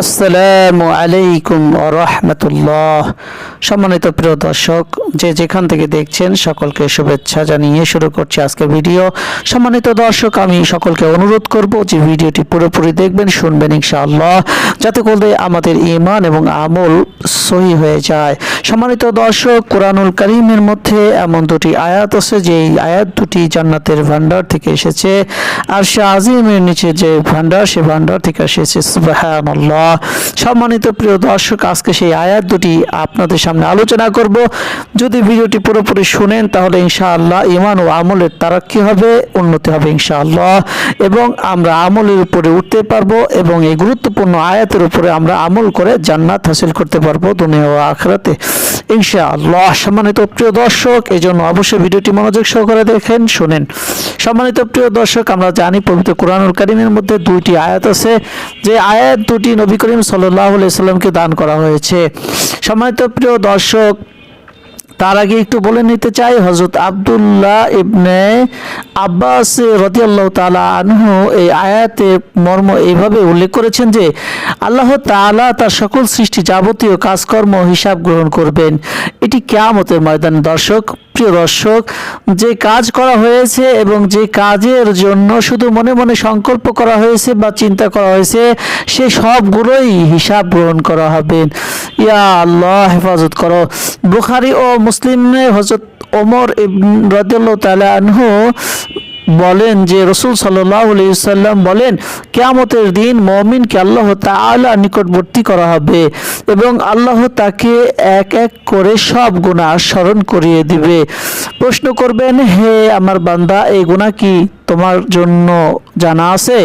আসসালামু আলাইকুম ওয়া রাহমাতুল্লাহ। সম্মানিত প্রিয় দর্শক, যে যেখান থেকে দেখছেন সকলকে শুভেচ্ছা জানিয়ে শুরু করছি আজকের ভিডিও। সম্মানিত দর্শক, আমি সকলকে অনুরোধ করব যে ভিডিওটি পুরোপুরি দেখবেন, শুনবেন ইনশাআল্লাহ, যাতে করে আমাদের ঈমান এবং আমল সহি হয়ে যায়। সম্মানিত দর্শক, কোরআনুল কারীমের মধ্যে এমন দুটি আয়াত আছে যে এই আয়াত দুটি জান্নাতের ভান্ডার থেকে এসেছে। আরশে আজিমের নিচে যে ভান্ডার, সে ভান্ডার থেকে এসেছে। সুবহানাল্লাহ। সম্মানিত প্রিয় দর্শক, আজকে সেই আয়াত দুটি আপনাদের সামনে আলোচনা করব। যদি ভিডিওটি পুরোপুরি শুনেন তাহলে ইনশাআল্লাহ ঈমান ও আমলের তারাক্কি হবে, উন্নতি হবে ইনশাআল্লাহ, এবং আমরা আমলের উপরে উঠতে পারবো এবং এই গুরুত্বপূর্ণ আয়াতের উপরে আমরা আমল করে জান্নাত হাসিল করতে পারবো দুনিয়া ও আখিরাতে ইনশাআল্লাহ। সম্মানিত প্রিয় দর্শক, এই জন্য অবশ্যই ভিডিওটি মনোযোগ সহকারে দেখেন, শুনেন। সম্মানিত প্রিয় দর্শক, আমরা জানি পবিত্র কোরআনুল কারীমের মধ্যে দুইটি আয়াত আছে, যে আয়াত দুটি নবী করিম সাল্লাল্লাহু আলাইহি সাল্লামকে দান করা হয়েছে। সম্মানিত প্রিয় দর্শক, তার আগে একটু বলে নিতে চাই, হযরত আব্দুল্লাহ ইবনে আব্বাস রাদিয়াল্লাহু তাআলা আনহু এই আয়াতের মর্ম এইভাবে উল্লেখ করেছেন যে আল্লাহ তাআলা তার সকল সৃষ্টি যাবতীয় কাজকর্ম হিসাব গ্রহণ করবেন। এটি কিয়ামতের ময়দানে প্রিয় দর্শক, যে কাজ করা হয়েছে এবং যে কাজের জন্য শুধু মনে মনে সংকল্প করা হয়েছে বা চিন্তা করা হয়েছে, সে সবগুলোই হিসাব গ্রহণ করা হবে। ইয়া আল্লাহ, হেফাজত করো। বুখারী ও মুসলিমে হযরত ওমর রাদিয়াল্লাহু তাআলা আনহু বলেন যে রাসূল সাল্লাল্লাহু আলাইহি ওয়াসাল্লাম বলেন, কিয়ামতের দিন মুমিনকে আল্লাহ তাআলা নিকটবর্তী করা হবে এবং আল্লাহ তাকে এক এক করে সব গুনাহ স্মরণ করিয়ে দিবে। প্রশ্ন করবেন, হে আমার বান্দা, এই গুনাহ কি তোমার জন্য জানা আছে?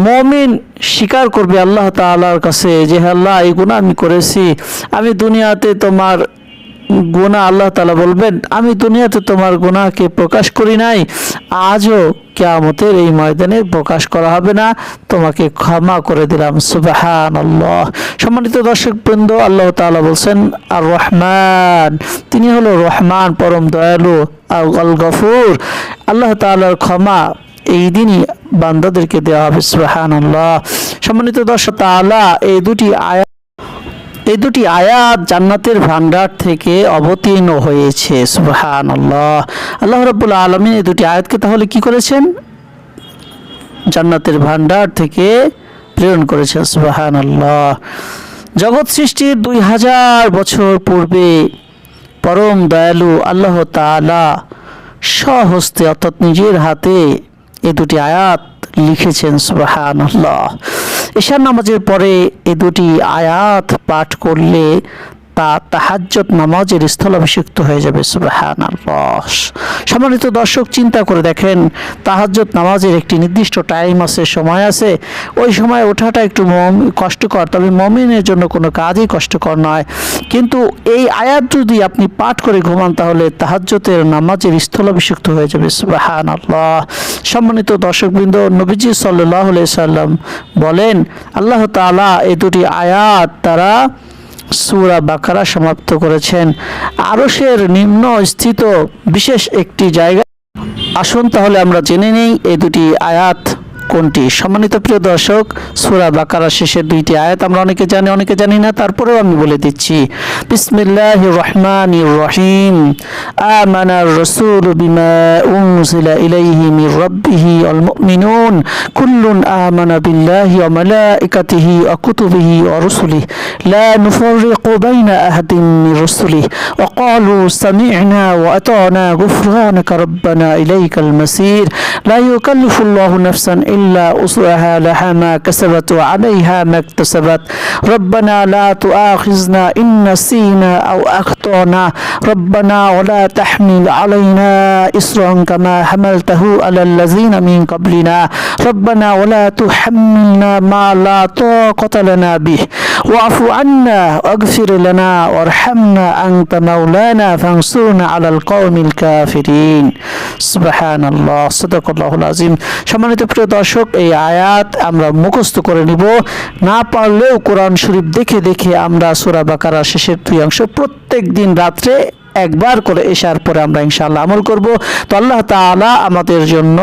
মুমিন স্বীকার করবে আল্লাহ তাআলার কাছে যে আল্লাহ, এই গুনাহ আমি করেছি। আমি দুনিয়াতে তোমার গুনাহ, আল্লাহ তাআলা বলবেন, আমি দুনিয়াতে তোমার গুনাহকে প্রকাশ করি নাই, আজও কিয়ামতের এই ময়দানে প্রকাশ করা হবে না, তোমাকে ক্ষমা করে দিলাম। সুবহানাল্লাহ। সম্মানিত দর্শকবৃন্দ, আল্লাহ তাআলা বলছেন আর রহমান, তিনি হলো রহমান, পরম দয়ালু, আল গফুর। আল্লাহ তাআলার ক্ষমা এই দিনই বান্দাদেরকে দেওয়া হবে। সুবহানাল্লাহ। সম্মানিত দর্শক, তাআলা এই দুটি আয়াত জান্নাতের ভান্ডার থেকে অবতীর্ণ হয়েছে। সুবহানাল্লাহ। আল্লাহ রাব্বুল আলামিন এই দুটি আয়াতকে তাহলে কি করেছেন? জান্নাতের ভান্ডার থেকে প্রেরণ করেছেন। সুবহানাল্লাহ। জগৎ সৃষ্টির 2000 বছর পূর্বে পরম দয়ালু আল্লাহ তাআলা স্বহস্তে অর্থাৎ নিজের হাতে এই দুটি আয়াত লিখেছেন। সুবহানাল্লাহ। ঈশার নামাজের পরে এই দুটি আয়াত পাঠ করলে তা তাহাজ্জুদ নামাজের স্থলাভিষিক্ত হয়ে যাবে। সুবহানাল্লাহ। সম্মানিত দর্শক, চিন্তা করে দেখেন, তাহাজ্জুদ নামাজের একটি নির্দিষ্ট টাইম আছে, সময় আছে। ওই সময় ওঠাটা একটু কষ্টকর, তবে মুমিনের জন্য কোনো কাজই কষ্টকর নয়। কিন্তু এই আয়াত যদি আপনি পাঠ করে ঘুমান তাহলে তাহাজ্জুদের নামাজের স্থলাভিষিক্ত হয়ে যাবে। সুবহানাল্লাহ। সম্মানিত দর্শকবৃন্দ, নবীজি সাল্লাল্লাহু আলাইহি সাল্লাম বলেন, আল্লাহ তাআলা এই দুটি আয়াত দ্বারা সূরা বাকারা সমাপ্ত করেছেন আরশের নিম্ন স্থিত বিশেষ একটি জায়গা। আসুন তাহলে আমরা জেনে নেই এই দুটি আয়াত কোনটি। সম্মানিত প্রিয় দর্শক, সূরা বাকারার শেষের দুইটি আয়াত আমরা অনেকে জানি, অনেকে জানি না, তারপরেও আমি বলে দিচ্ছি। বিসমিল্লাহির রহমানির রহিম। আমানার রাসূলু বিমা উনজিলা ইলাইহি মির রাব্বিহি ওয়াল মুমিনুন কুল্লুন আমানা বিল্লাহি ওয়া মালাইকাতিহি ওয়া কুতুবিহি ওয়া রুসুলিহি লা নুফাররিকু বাইনা আহাদিন মির রুসুলিহি ওয়া ক্বালু সামি'না ওয়া আতা'না গুফরানাকা রাব্বানা ইলাইকাল মাসির লা ইউকাল্লিফুল্লাহু নাফসান إلا وسعها لها ما كسبت وعليها ما اكتسبت ربنا لا تؤاخذنا إن نسينا أو أخطأنا ربنا ولا تحمل علينا إصرا كما حملته على الذين من قبلنا ربنا ولا تحملنا ما لا طاقة لنا به واعف عنا واغفر لنا وارحمنا أنت مولانا فانصرنا على القوم الكافرين سبحان الله صدق الله العظيم। সম্মানিত প্রিয় দর্শক, এই আয়াত আমরা মুখস্থ করে নিব, না পারলেও কোরআন শরীফ দেখে দেখে আমরা সূরা বাকারার শেষের দুই অংশ প্রত্যেক দিন রাত্রে একবার করে এশার পরে আমরা ইনশাআল্লাহ আমল করব। তো আল্লাহ তাআলা আমাদের জন্য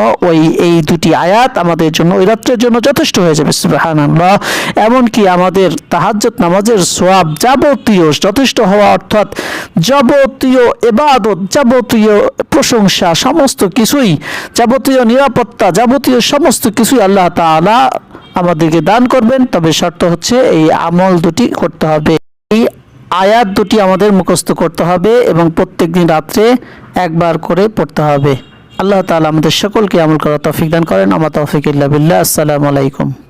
এই দুটি আয়াত আমাদের জন্য ওই রাত্রের জন্য যথেষ্ট হয়ে যাবে, সুবহানাল্লাহ। এমনকি আমাদের তাহাজ্জুদ নামাজের সওয়াব যাবতীয় যথেষ্ট হওয়া, অর্থাৎ যাবতীয় ইবাদত, যাবতীয় প্রশংসা, সমস্ত কিছুই, যাবতীয় নিরাপত্তা, যাবতীয় সমস্ত কিছুই আল্লাহ তাআলা আমাদেরকে দান করবেন। তবে শর্ত হচ্ছে এই আমল দুটি করতে হবে, এই আয়াত দুটি আমাদের মুখস্থ করতে হবে এবং প্রত্যেকদিন রাত্রে একবার করে পড়তে হবে। আল্লাহ তাআলা আমাদের সকলকে আমল করার তৌফিক দান করেন। আমা তৌফিক ইল্লা বিল্লাহ। আসসালামু আলাইকুম।